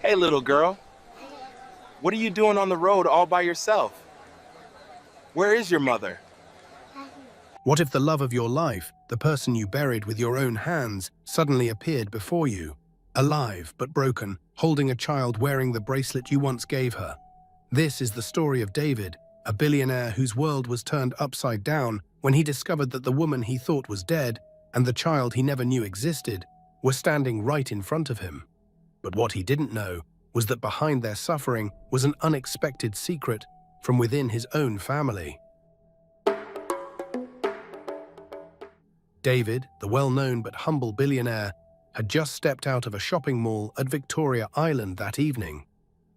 Hey, little girl, what are you doing on the road all by yourself? Where is your mother? What if the love of your life, the person you buried with your own hands, suddenly appeared before you, alive but broken, holding a child wearing the bracelet you once gave her? This is the story of David, a billionaire whose world was turned upside down when he discovered that the woman he thought was dead and the child he never knew existed were standing right in front of him. But what he didn't know was that behind their suffering was an unexpected secret from within his own family. David, the well-known but humble billionaire, had just stepped out of a shopping mall at Victoria Island that evening.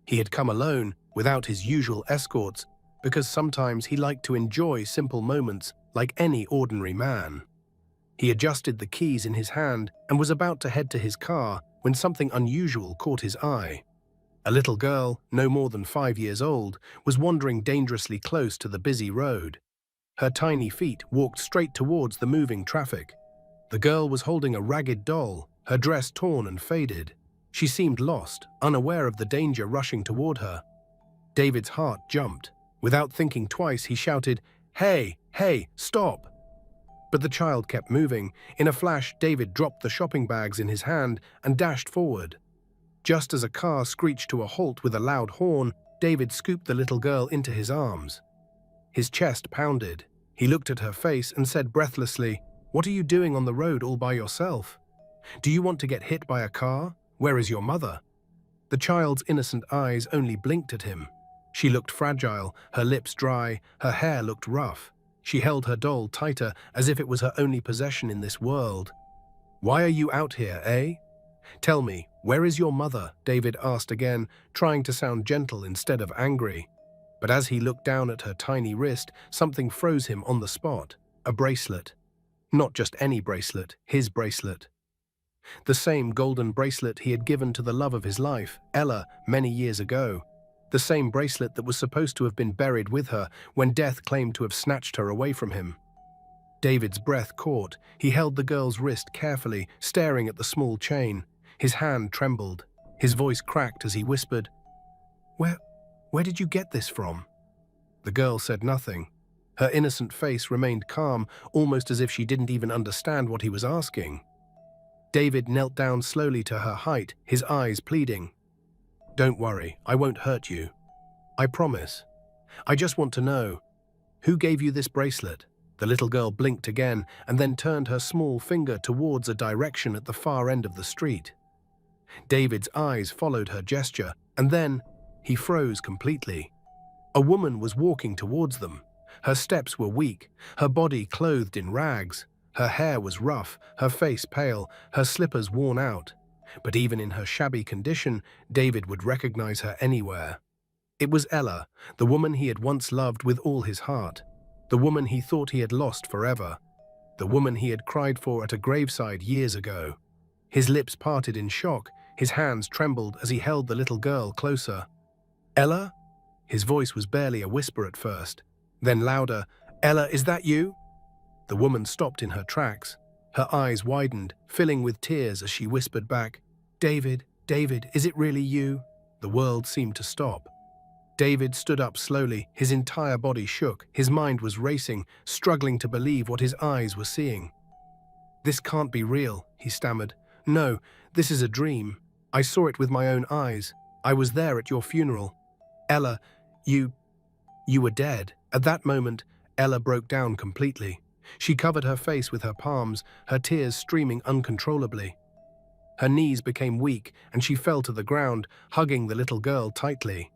He had come alone, without his usual escorts, because sometimes he liked to enjoy simple moments like any ordinary man. He adjusted the keys in his hand and was about to head to his car when something unusual caught his eye. A little girl, no more than 5 years old, was wandering dangerously close to the busy road. Her tiny feet walked straight towards the moving traffic. The girl was holding a ragged doll, her dress torn and faded. She seemed lost, unaware of the danger rushing toward her. David's heart jumped. Without thinking twice, he shouted, "Hey, hey, stop!" But the child kept moving. In a flash, David dropped the shopping bags in his hand and dashed forward. Just as a car screeched to a halt with a loud horn, David scooped the little girl into his arms. His chest pounded. He looked at her face and said breathlessly, "What are you doing on the road all by yourself? Do you want to get hit by a car? Where is your mother?" The child's innocent eyes only blinked at him. She looked fragile, her lips dry, her hair looked rough. She held her doll tighter as if it was her only possession in this world. "Why are you out here, eh? Tell me, where is your mother?" David asked again, trying to sound gentle instead of angry. But as he looked down at her tiny wrist, something froze him on the spot. A bracelet. Not just any bracelet, his bracelet. The same golden bracelet he had given to the love of his life, Ella, many years ago. The same bracelet that was supposed to have been buried with her when death claimed to have snatched her away from him. David's breath caught. He held the girl's wrist carefully, staring at the small chain. His hand trembled. His voice cracked as he whispered, Where did you get this from?" The girl said nothing. Her innocent face remained calm, almost as if she didn't even understand what he was asking. David knelt down slowly to her height, his eyes pleading. "Don't worry, I won't hurt you. I promise. I just want to know, who gave you this bracelet?" The little girl blinked again and then turned her small finger towards a direction at the far end of the street. David's eyes followed her gesture, and then he froze completely. A woman was walking towards them. Her steps were weak, her body clothed in rags. Her hair was rough, her face pale, her slippers worn out. But even in her shabby condition, David would recognize her anywhere. It was Ella, the woman he had once loved with all his heart. The woman he thought he had lost forever. The woman he had cried for at a graveside years ago. His lips parted in shock, his hands trembled as he held the little girl closer. "Ella?" His voice was barely a whisper at first. Then louder, "Ella, is that you?" The woman stopped in her tracks. Her eyes widened, filling with tears as she whispered back, David, is it really you?" The world seemed to stop. David stood up slowly, his entire body shook, his mind was racing, struggling to believe what his eyes were seeing. "This can't be real," he stammered. "No, this is a dream. I saw it with my own eyes. I was there at your funeral. Ella, you were dead." At that moment, Ella broke down completely. She covered her face with her palms, her tears streaming uncontrollably. Her knees became weak and she fell to the ground, hugging the little girl tightly.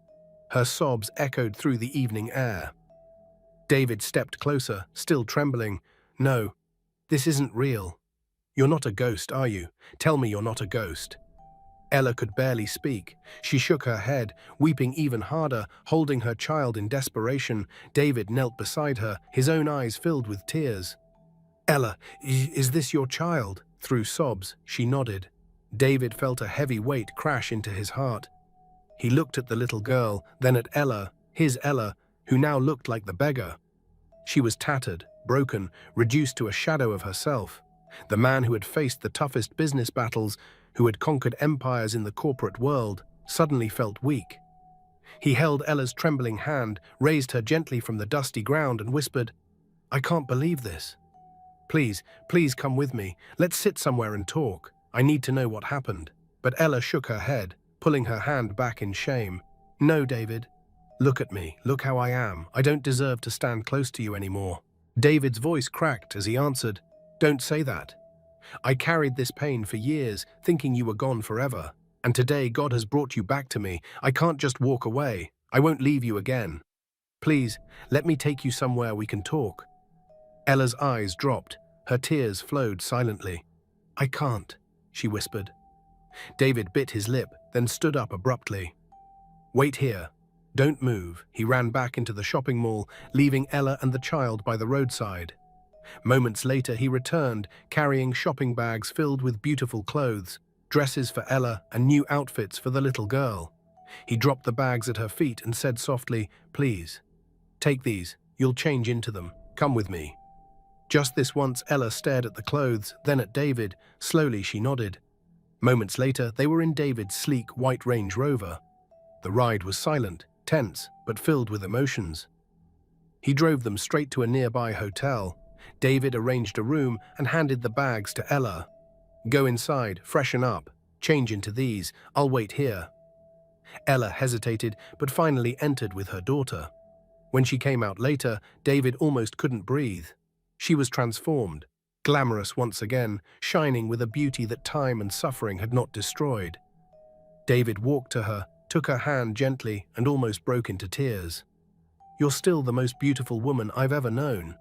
Her sobs echoed through the evening air. David stepped closer, still trembling. "No, this isn't real. You're not a ghost, are you? Tell me you're not a ghost." Ella could barely speak. She shook her head, weeping even harder, holding her child in desperation. David knelt beside her, his own eyes filled with tears. "Ella, is this your child?" Through sobs, she nodded. David felt a heavy weight crash into his heart. He looked at the little girl, then at Ella, his Ella, who now looked like the beggar. She was tattered, broken, reduced to a shadow of herself. The man who had faced the toughest business battles, who had conquered empires in the corporate world, suddenly felt weak. He held Ella's trembling hand, raised her gently from the dusty ground and whispered, "I can't believe this. Please, please come with me. Let's sit somewhere and talk. I need to know what happened." But Ella shook her head, pulling her hand back in shame. "No, David. Look at me. Look how I am. I don't deserve to stand close to you anymore." David's voice cracked as he answered, "Don't say that. I carried this pain for years, thinking you were gone forever. And today God has brought you back to me. I can't just walk away. I won't leave you again. Please, let me take you somewhere we can talk." Ella's eyes dropped. Her tears flowed silently. "I can't," she whispered. David bit his lip, then stood up abruptly. "Wait here. Don't move." He ran back into the shopping mall, leaving Ella and the child by the roadside. Moments later, he returned, carrying shopping bags filled with beautiful clothes, dresses for Ella and new outfits for the little girl. He dropped the bags at her feet and said softly, "Please, take these. You'll change into them. Come with me." Just this once, Ella stared at the clothes, then at David. Slowly, she nodded. Moments later, they were in David's sleek white Range Rover. The ride was silent, tense, but filled with emotions. He drove them straight to a nearby hotel. David arranged a room and handed the bags to Ella. "Go inside, freshen up, change into these. I'll wait here." Ella hesitated, but finally entered with her daughter. When she came out later, David almost couldn't breathe. She was transformed, glamorous once again, shining with a beauty that time and suffering had not destroyed. David walked to her, took her hand gently, and almost broke into tears. "You're still the most beautiful woman I've ever known."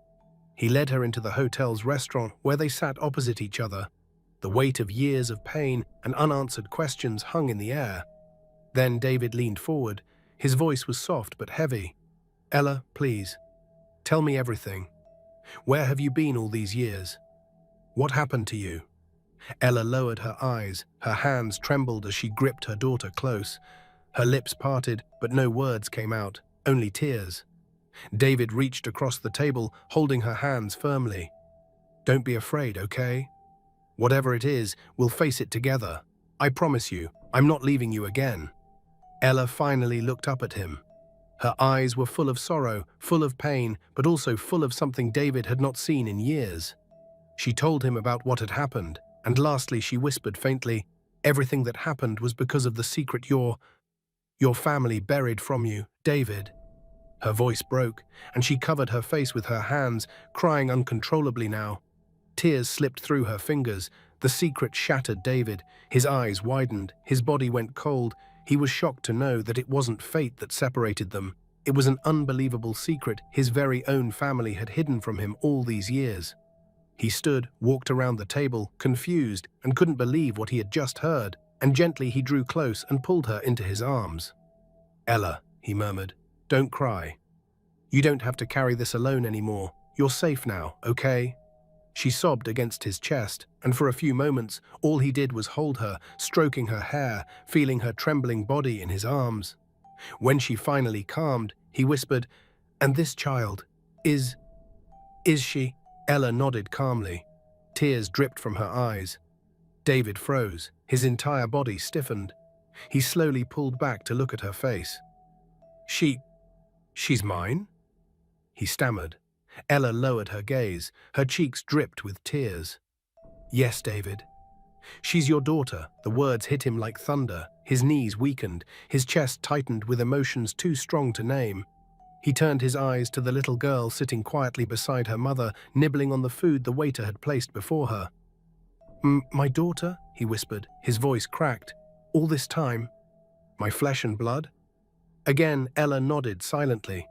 He led her into the hotel's restaurant where they sat opposite each other. The weight of years of pain and unanswered questions hung in the air. Then David leaned forward. His voice was soft but heavy. "Ella, please, tell me everything. Where have you been all these years? What happened to you?" Ella lowered her eyes. Her hands trembled as she gripped her daughter close. Her lips parted, but no words came out, only tears. David reached across the table, holding her hands firmly. "Don't be afraid, okay? Whatever it is, we'll face it together. I promise you, I'm not leaving you again." Ella finally looked up at him. Her eyes were full of sorrow, full of pain, but also full of something David had not seen in years. She told him about what had happened, and lastly she whispered faintly, "Everything that happened was because of the secret your family buried from you, David." Her voice broke, and she covered her face with her hands, crying uncontrollably now. Tears slipped through her fingers. The secret shattered David. His eyes widened, his body went cold. He was shocked to know that it wasn't fate that separated them. It was an unbelievable secret his very own family had hidden from him all these years. He stood, walked around the table, confused, and couldn't believe what he had just heard, and gently he drew close and pulled her into his arms. "Ella," he murmured, "don't cry. You don't have to carry this alone anymore. You're safe now, okay?" She sobbed against his chest, and for a few moments, all he did was hold her, stroking her hair, feeling her trembling body in his arms. When she finally calmed, he whispered, "And this child, is she?" Ella nodded calmly. Tears dripped from her eyes. David froze, his entire body stiffened. He slowly pulled back to look at her face. She's mine?" he stammered. Ella lowered her gaze. Her cheeks dripped with tears. "Yes, David. She's your daughter." The words hit him like thunder. His knees weakened. His chest tightened with emotions too strong to name. He turned his eyes to the little girl sitting quietly beside her mother, nibbling on the food the waiter had placed before her. My daughter?" he whispered. His voice cracked. "All this time? My flesh and blood?" Again, Ella nodded silently.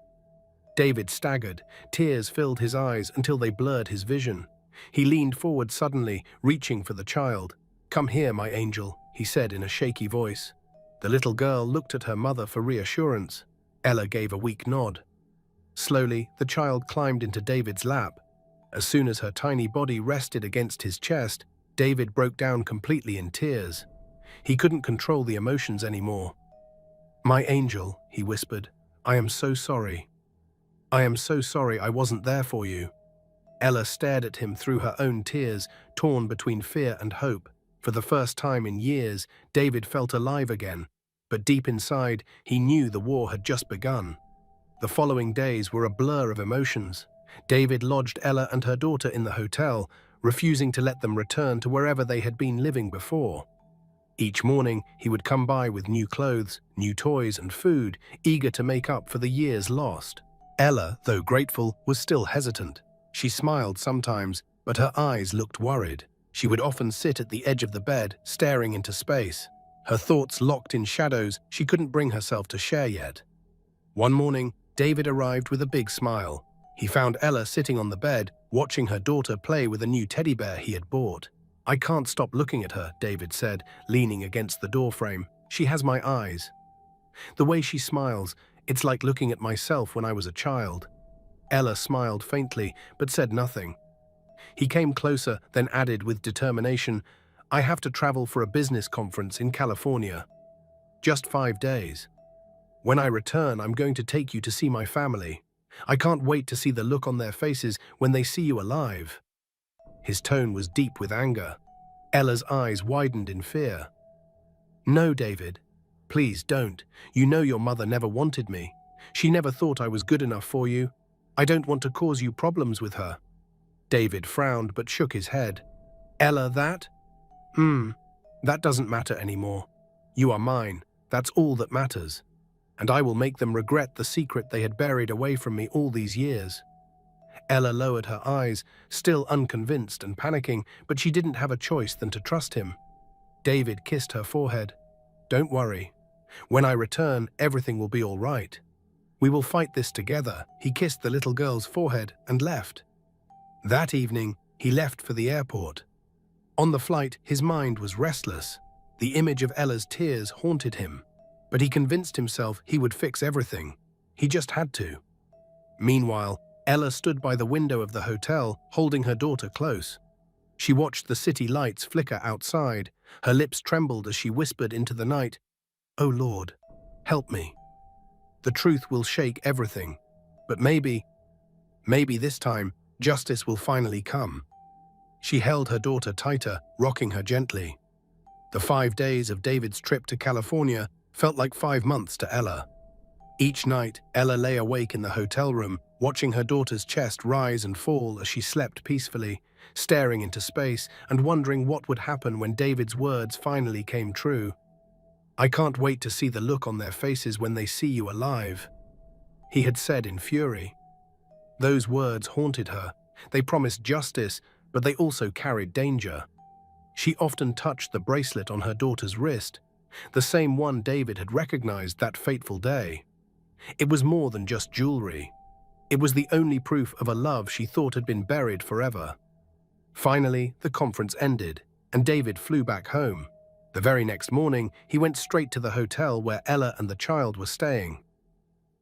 David staggered. Tears filled his eyes until they blurred his vision. He leaned forward suddenly, reaching for the child. "Come here, my angel," he said in a shaky voice. The little girl looked at her mother for reassurance. Ella gave a weak nod. Slowly, the child climbed into David's lap. As soon as her tiny body rested against his chest, David broke down completely in tears. He couldn't control the emotions anymore. "My angel," he whispered, "I am so sorry. I am so sorry I wasn't there for you." Ella stared at him through her own tears, torn between fear and hope. For the first time in years, David felt alive again. but deep inside, he knew the war had just begun. The following days were a blur of emotions. David lodged Ella and her daughter in the hotel, refusing to let them return to wherever they had been living before. Each morning, he would come by with new clothes, new toys, and food, eager to make up for the years lost. Ella, though grateful, was still hesitant. She smiled sometimes, but her eyes looked worried. She would often sit at the edge of the bed, staring into space. Her thoughts locked in shadows she couldn't bring herself to share yet. One morning, David arrived with a big smile. He found Ella sitting on the bed, watching her daughter play with a new teddy bear he had bought. "I can't stop looking at her," David said, leaning against the doorframe. "She has my eyes. The way she smiles, it's like looking at myself when I was a child." Ella smiled faintly, but said nothing. He came closer, then added with determination, "I have to travel for a business conference in California. Just 5 days. When I return, I'm going to take you to see my family. I can't wait to see the look on their faces when they see you alive." His tone was deep with anger. Ella's eyes widened in fear. "No, David. Please don't. You know your mother never wanted me. She never thought I was good enough for you. I don't want to cause you problems with her." David frowned but shook his head. "Ella, that? That doesn't matter anymore. You are mine. That's all that matters. And I will make them regret the secret they had buried away from me all these years." Ella lowered her eyes, still unconvinced and panicking, but she didn't have a choice than to trust him. David kissed her forehead. "Don't worry. When I return, everything will be all right. We will fight this together." He kissed the little girl's forehead and left. That evening, he left for the airport. On the flight, his mind was restless. The image of Ella's tears haunted him, but he convinced himself he would fix everything. He just had to. Meanwhile, Ella stood by the window of the hotel, holding her daughter close. She watched the city lights flicker outside. Her lips trembled as she whispered into the night, "Oh Lord, help me. The truth will shake everything, but maybe this time, justice will finally come." She held her daughter tighter, rocking her gently. The 5 days of David's trip to California felt like 5 months to Ella. Each night, Ella lay awake in the hotel room, watching her daughter's chest rise and fall as she slept peacefully, staring into space and wondering what would happen when David's words finally came true. "I can't wait to see the look on their faces when they see you alive," he had said in fury. Those words haunted her. They promised justice, but they also carried danger. She often touched the bracelet on her daughter's wrist, the same one David had recognized that fateful day. It was more than just jewelry. It was the only proof of a love she thought had been buried forever. Finally, the conference ended, and David flew back home. The very next morning, he went straight to the hotel where Ella and the child were staying.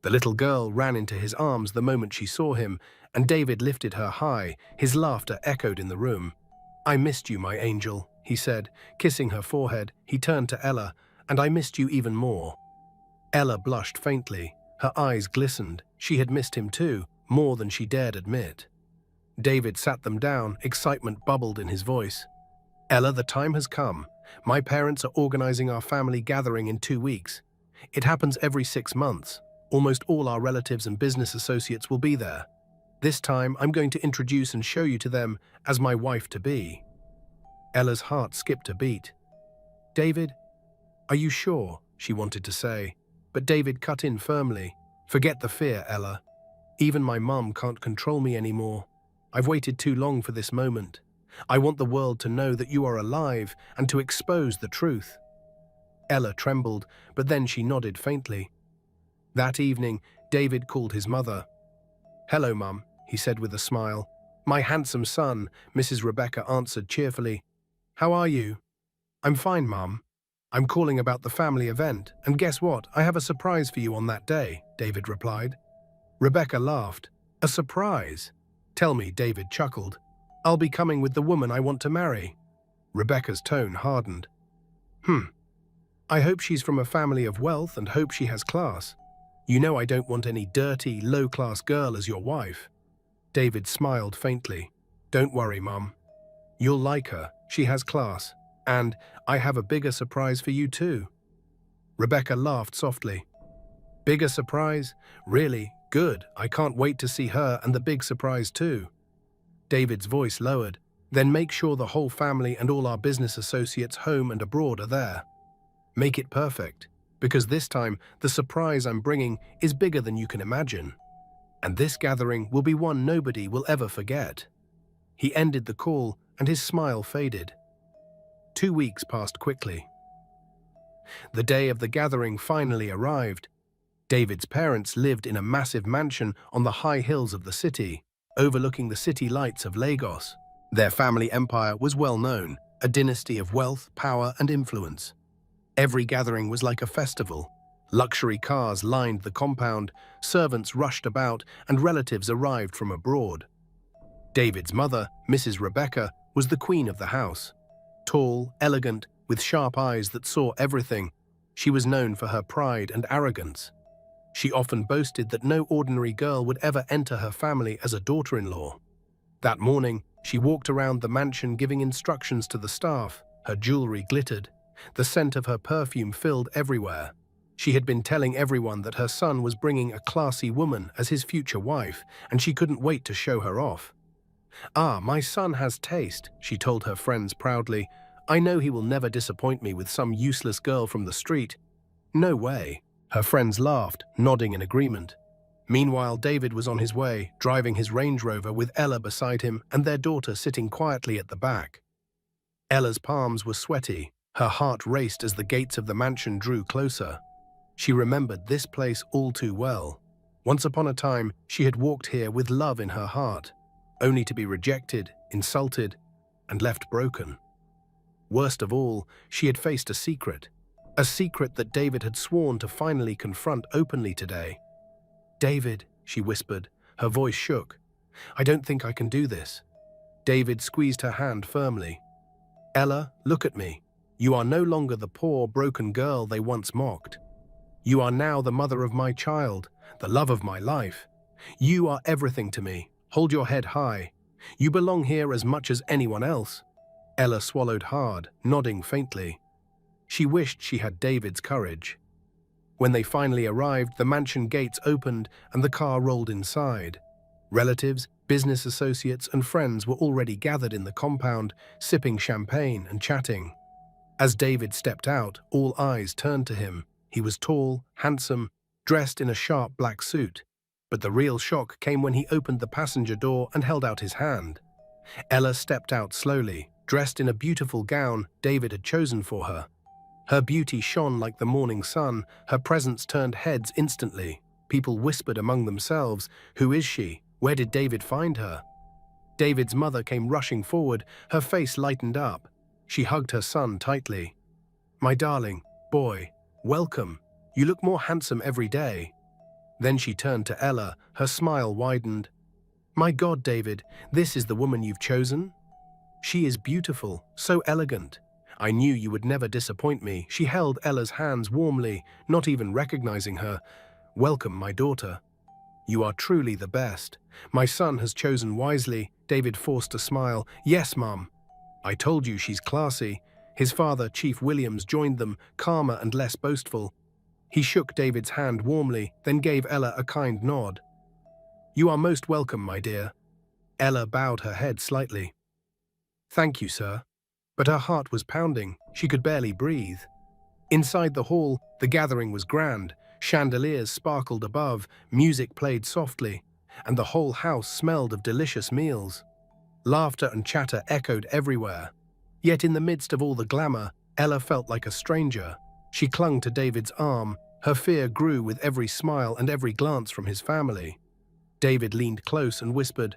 The little girl ran into his arms the moment she saw him, and David lifted her high. His laughter echoed in the room. "I missed you, my angel," he said, kissing her forehead. He turned to Ella, "And I missed you even more." Ella blushed faintly. Her eyes glistened. She had missed him too, more than she dared admit. David sat them down. Excitement bubbled in his voice. "Ella, the time has come. My parents are organizing our family gathering in 2 weeks. It happens every 6 months. Almost all our relatives and business associates will be there. This time, I'm going to introduce and show you to them as my wife-to-be." Ella's heart skipped a beat. "David, are you sure?" she wanted to say. But David cut in firmly. "Forget the fear, Ella. Even my mum can't control me anymore. I've waited too long for this moment. I want the world to know that you are alive and to expose the truth." Ella trembled, but then she nodded faintly. That evening, David called his mother. "Hello, Mum," he said with a smile. "My handsome son," Mrs. Rebecca answered cheerfully. "How are you?" "I'm fine, Mum. I'm calling about the family event, and guess what? I have a surprise for you on that day," David replied. Rebecca laughed. "A surprise?" "Tell me," David chuckled. "I'll be coming with the woman I want to marry." Rebecca's tone hardened. I hope she's from a family of wealth and hope she has class. You know I don't want any dirty, low-class girl as your wife." David smiled faintly. "Don't worry, Mum. You'll like her. She has class. And I have a bigger surprise for you too." Rebecca laughed softly. Bigger surprise? Really? Good. I can't wait to see her and the big surprise too. David's voice lowered. Then make sure the whole family and all our business associates home and abroad are there. Make it perfect, because this time the surprise I'm bringing is bigger than you can imagine. And this gathering will be one nobody will ever forget. He ended the call and his smile faded. 2 weeks passed quickly. The day of the gathering finally arrived. David's parents lived in a massive mansion on the high hills of the city, overlooking the city lights of Lagos. Their family empire was well known, a dynasty of wealth, power, and influence. Every gathering was like a festival. Luxury cars lined the compound, servants rushed about, and relatives arrived from abroad. David's mother, Mrs. Rebecca, was the queen of the house. Tall, elegant, with sharp eyes that saw everything, she was known for her pride and arrogance. She often boasted that no ordinary girl would ever enter her family as a daughter-in-law. That morning, she walked around the mansion giving instructions to the staff. Her jewelry glittered. The scent of her perfume filled everywhere. She had been telling everyone that her son was bringing a classy woman as his future wife, and she couldn't wait to show her off. "Ah, my son has taste," she told her friends proudly. "I know he will never disappoint me with some useless girl from the street." "No way." Her friends laughed, nodding in agreement. Meanwhile, David was on his way, driving his Range Rover with Ella beside him and their daughter sitting quietly at the back. Ella's palms were sweaty. Her heart raced as the gates of the mansion drew closer. She remembered this place all too well. Once upon a time, she had walked here with love in her heart, only to be rejected, insulted, and left broken. Worst of all, she had faced a secret that David had sworn to finally confront openly today. "David," she whispered, her voice shook. "I don't think I can do this." David squeezed her hand firmly. "Ella, look at me. You are no longer the poor, broken girl they once mocked. You are now the mother of my child, the love of my life. You are everything to me. Hold your head high. You belong here as much as anyone else." Ella swallowed hard, nodding faintly. She wished she had David's courage. When they finally arrived, the mansion gates opened and the car rolled inside. Relatives, business associates, and friends were already gathered in the compound, sipping champagne and chatting. As David stepped out, all eyes turned to him. He was tall, handsome, dressed in a sharp black suit. But the real shock came when he opened the passenger door and held out his hand. Ella stepped out slowly, dressed in a beautiful gown David had chosen for her. Her beauty shone like the morning sun. Her presence turned heads instantly. People whispered among themselves, "Who is she? Where did David find her?" David's mother came rushing forward, her face lightened up. She hugged her son tightly. "My darling, boy, welcome. You look more handsome every day." Then she turned to Ella, her smile widened. "My God, David, this is the woman you've chosen? She is beautiful, so elegant. I knew you would never disappoint me." She held Ella's hands warmly, not even recognizing her. "Welcome, my daughter. You are truly the best. My son has chosen wisely." David forced a smile. "Yes, Mum. I told you she's classy." His father, Chief Williams, joined them, calmer and less boastful. He shook David's hand warmly, then gave Ella a kind nod. "You are most welcome, my dear." Ella bowed her head slightly. "Thank you, sir." But her heart was pounding. She could barely breathe. Inside the hall, the gathering was grand. Chandeliers sparkled above, music played softly, and the whole house smelled of delicious meals. Laughter and chatter echoed everywhere. Yet in the midst of all the glamour, Ella felt like a stranger. She clung to David's arm. Her fear grew with every smile and every glance from his family. David leaned close and whispered,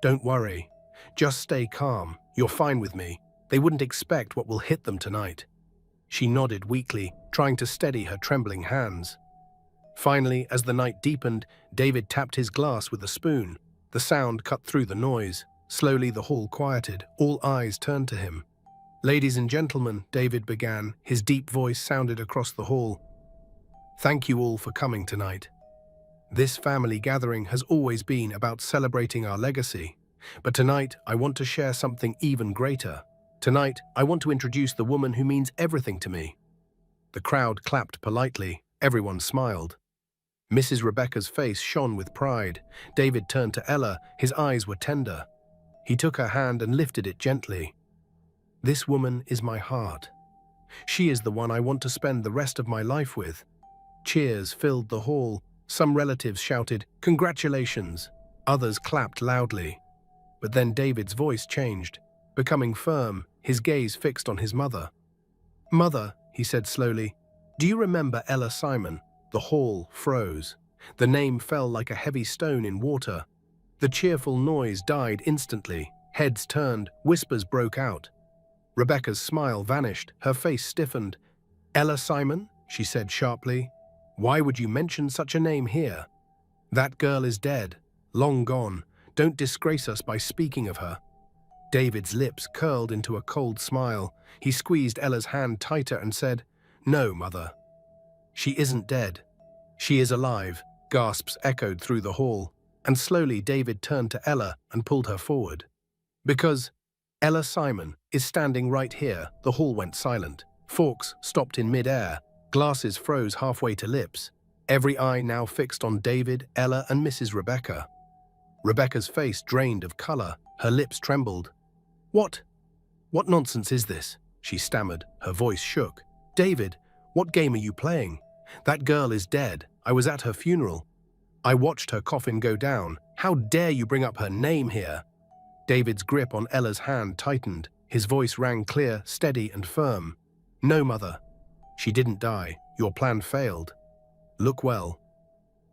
"Don't worry. Just stay calm. You're fine with me. They wouldn't expect what will hit them tonight." She nodded weakly, trying to steady her trembling hands. Finally, as the night deepened, David tapped his glass with a spoon. The sound cut through the noise. Slowly the hall quieted. All eyes turned to him. "Ladies and gentlemen," David began. His deep voice sounded across the hall. "Thank you all for coming tonight. This family gathering has always been about celebrating our legacy. But tonight, I want to share something even greater. Tonight, I want to introduce the woman who means everything to me. The crowd clapped politely. Everyone smiled. Mrs. Rebecca's face shone with pride. David turned to Ella. His eyes were tender. He took her hand and lifted it gently. "This woman is my heart. She is the one I want to spend the rest of my life with." Cheers filled the hall. Some relatives shouted, "Congratulations!" Others clapped loudly. But then David's voice changed, becoming firm, his gaze fixed on his mother. "Mother," he said slowly, "do you remember Ella Simon?" The hall froze. The name fell like a heavy stone in water. The cheerful noise died instantly. Heads turned, whispers broke out. Rebecca's smile vanished, her face stiffened. "Ella Simon?" she said sharply. "Why would you mention such a name here? That girl is dead, long gone. Don't disgrace us by speaking of her." David's lips curled into a cold smile. He squeezed Ella's hand tighter and said, "No, Mother. She isn't dead. She is alive." Gasps echoed through the hall, and slowly David turned to Ella and pulled her forward. "Because Ella Simon is standing right here." The hall went silent. Forks stopped in mid-air. Glasses froze halfway to lips. Every eye now fixed on David, Ella, and Mrs. Rebecca. Rebecca's face drained of color. Her lips trembled. What nonsense is this?" she stammered. Her voice shook. "David, what game are you playing? That girl is dead. I was at her funeral. I watched her coffin go down. How dare you bring up her name here?" David's grip on Ella's hand tightened. His voice rang clear, steady, and firm. "No, Mother. She didn't die. Your plan failed. Look well.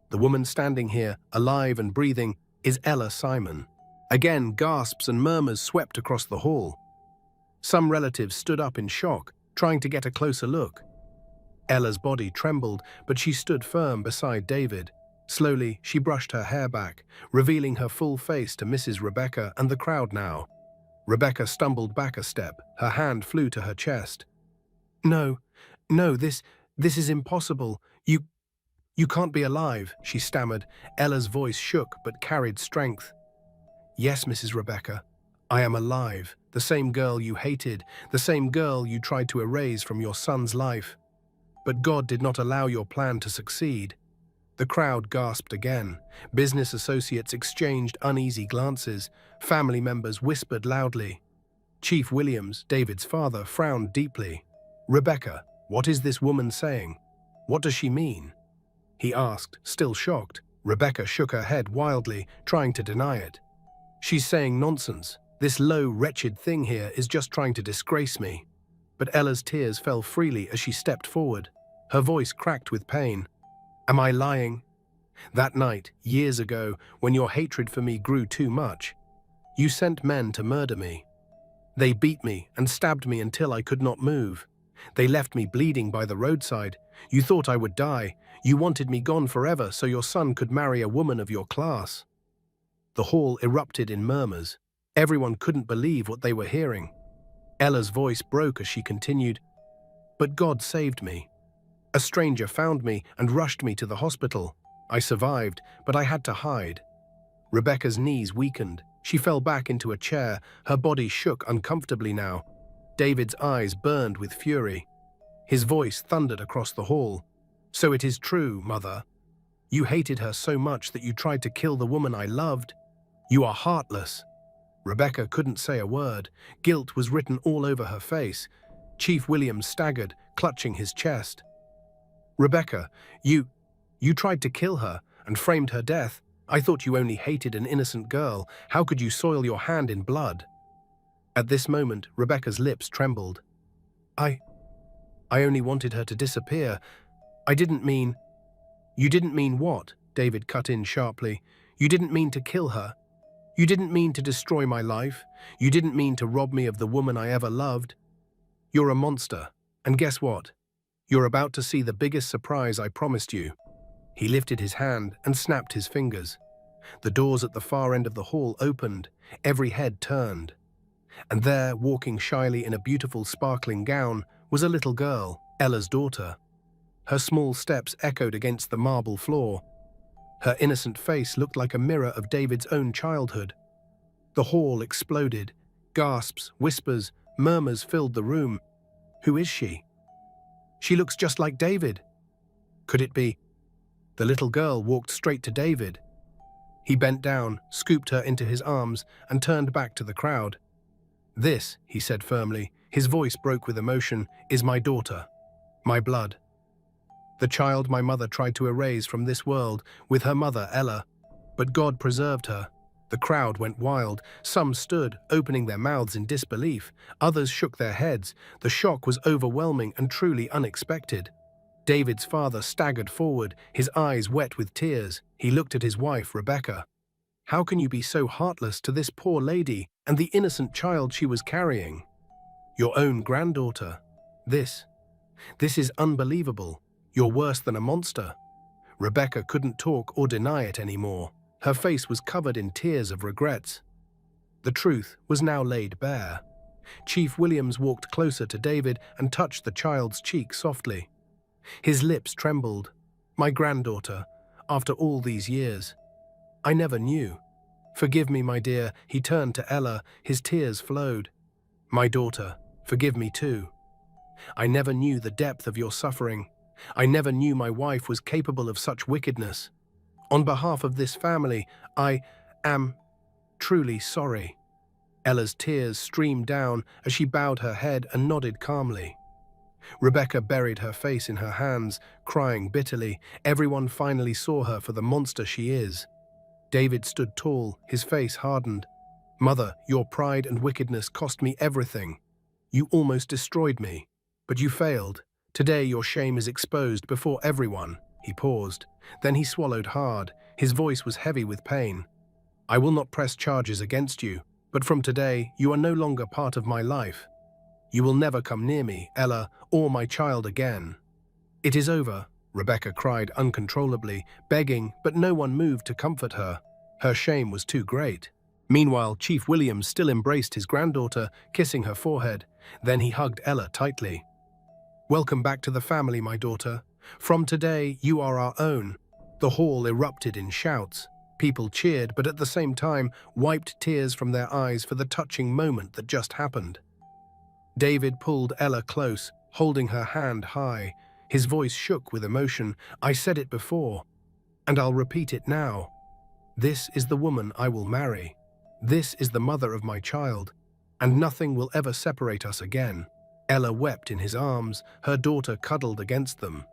The woman standing here, alive and breathing, is Ella Simon." Again, gasps and murmurs swept across the hall. Some relatives stood up in shock, trying to get a closer look. Ella's body trembled, but she stood firm beside David. Slowly, she brushed her hair back, revealing her full face to Mrs. Rebecca and the crowd now. Rebecca stumbled back a step. Her hand flew to her chest. No, this is impossible. You can't be alive," she stammered. Ella's voice shook but carried strength. "Yes, Mrs. Rebecca, I am alive. The same girl you hated, the same girl you tried to erase from your son's life. But God did not allow your plan to succeed." The crowd gasped again. Business associates exchanged uneasy glances. Family members whispered loudly. Chief Williams, David's father, frowned deeply. "Rebecca, what is this woman saying? What does she mean?" he asked, still shocked. Rebecca shook her head wildly, trying to deny it. "She's saying nonsense. This low, wretched thing here is just trying to disgrace me." But Ella's tears fell freely as she stepped forward. Her voice cracked with pain. "Am I lying? That night, years ago, when your hatred for me grew too much, you sent men to murder me. They beat me and stabbed me until I could not move. They left me bleeding by the roadside. You thought I would die. You wanted me gone forever so your son could marry a woman of your class." The hall erupted in murmurs. Everyone couldn't believe what they were hearing. Ella's voice broke as she continued, "But God saved me. A stranger found me and rushed me to the hospital. I survived, but I had to hide." Rebecca's knees weakened. She fell back into a chair. Her body shook uncomfortably now. David's eyes burned with fury. His voice thundered across the hall. "So it is true, Mother. You hated her so much that you tried to kill the woman I loved. You are heartless." Rebecca couldn't say a word. Guilt was written all over her face. Chief Williams staggered, clutching his chest. "Rebecca, you tried to kill her and framed her death. I thought you only hated an innocent girl. How could you soil your hand in blood?" At this moment, Rebecca's lips trembled. I only wanted her to disappear. I didn't mean—" "You didn't mean what?" David cut in sharply. "You didn't mean to kill her. You didn't mean to destroy my life. You didn't mean to rob me of the woman I ever loved. You're a monster. And guess what? You're about to see the biggest surprise I promised you." He lifted his hand and snapped his fingers. The doors at the far end of the hall opened. Every head turned. And there, walking shyly in a beautiful sparkling gown, was a little girl, Ella's daughter. Her small steps echoed against the marble floor. Her innocent face looked like a mirror of David's own childhood. The hall exploded. Gasps, whispers, murmurs filled the room. "Who is she?" She looks just like David. Could it be? The little girl walked straight to David. He bent down, scooped her into his arms, and turned back to the crowd. "This," he said firmly, his voice broke with emotion, "is my daughter, my blood. The child my mother tried to erase from this world with her mother, Ella. But God preserved her." The crowd went wild. Some stood, opening their mouths in disbelief. Others shook their heads. The shock was overwhelming and truly unexpected. David's father staggered forward, his eyes wet with tears. He looked at his wife, Rebecca. "How can you be so heartless to this poor lady and the innocent child she was carrying? Your own granddaughter. This is unbelievable. You're worse than a monster." Rebecca couldn't talk or deny it anymore. Her face was covered in tears of regrets. The truth was now laid bare. Chief Williams walked closer to David and touched the child's cheek softly. His lips trembled. "My granddaughter, after all these years. I never knew. Forgive me, my dear." He turned to Ella, his tears flowed. "My daughter, forgive me too. I never knew the depth of your suffering. I never knew my wife was capable of such wickedness. On behalf of this family, I am truly sorry." Ella's tears streamed down as she bowed her head and nodded calmly. Rebecca buried her face in her hands, crying bitterly. Everyone finally saw her for the monster she is. David stood tall, his face hardened. "Mother, your pride and wickedness cost me everything. You almost destroyed me, but you failed. Today your shame is exposed before everyone." He paused. Then he swallowed hard. His voice was heavy with pain. "I will not press charges against you, but from today you are no longer part of my life. You will never come near me, Ella, or my child again." "It is over," Rebecca cried uncontrollably, begging, but no one moved to comfort her. Her shame was too great. Meanwhile, Chief Williams still embraced his granddaughter, kissing her forehead. Then he hugged Ella tightly. "Welcome back to the family, my daughter. From today, you are our own." The hall erupted in shouts. People cheered, but at the same time wiped tears from their eyes for the touching moment that just happened. David pulled Ella close, holding her hand high. His voice shook with emotion. "I said it before, and I'll repeat it now. This is the woman I will marry. This is the mother of my child, and nothing will ever separate us again." Ella wept in his arms, her daughter cuddled against them.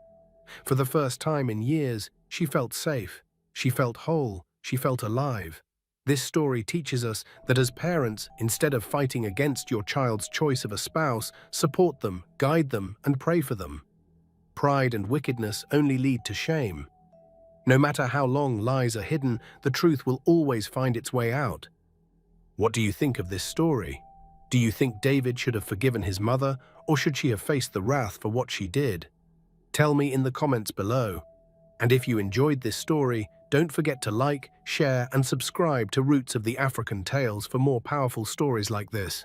For the first time in years, she felt safe, she felt whole, she felt alive. This story teaches us that as parents, instead of fighting against your child's choice of a spouse, support them, guide them, and pray for them. Pride and wickedness only lead to shame. No matter how long lies are hidden, the truth will always find its way out. What do you think of this story? Do you think David should have forgiven his mother, or should she have faced the wrath for what she did? Tell me in the comments below. And if you enjoyed this story, don't forget to like, share, and subscribe to Roots of the African Tales for more powerful stories like this.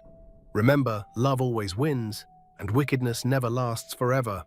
Remember, love always wins, and wickedness never lasts forever.